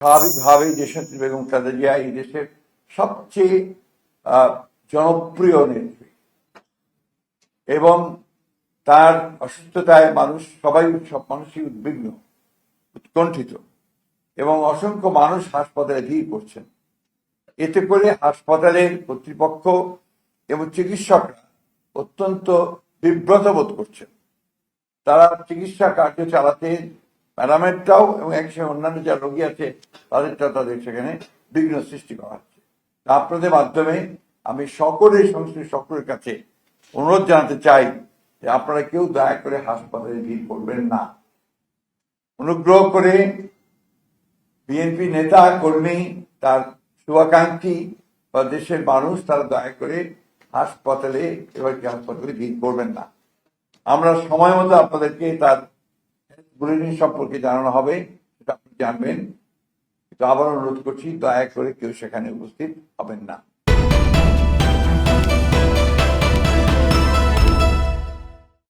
স্বাভাবিকভাবেই দেশনেত্রী বেগম খালেদা জিয়া এই দেশের সবচেয়ে জনপ্রিয় নেত্রী এবং তার অসুস্থতায় সব মানুষই উদ্বিগ্ন, উৎকণ্ঠিত এবং অসংখ্য মানুষ হাসপাতালে ভিড় করছেন। এতে করে হাসপাতালের কর্তৃপক্ষ এবং চিকিৎসকরা অত্যন্ত বিব্রত বোধ করছেন। তারা চিকিৎসা কার্য চালাতে প্যারামেডটাও এবং একসঙ্গে অন্যান্য যারা রোগী আছে তাদের সেখানে বিঘ্ন সৃষ্টি করা হচ্ছে। আপনাদের মাধ্যমে আমি সকলের কাছে অনুরোধ জানাতে চাই যে আপনারা কেউ দয়া করে হাসপাতালে ভিড় করবেন না। অনুগ্রহ করে বিএনপি নেতা কর্মী, তার শুভাকাঙ্ক্ষী বা দেশের মানুষ তারা দয়া করে হাসপাতালে ভিড় করবেন না। আমরা সময় মতো আপনাদেরকে তার বুলেটিন সম্পর্কে জানানো হবে, সেটা আপনি জানবেন। কিন্তু আবার অনুরোধ করছি, দয়া করে কেউ সেখানে উপস্থিত হবেন না।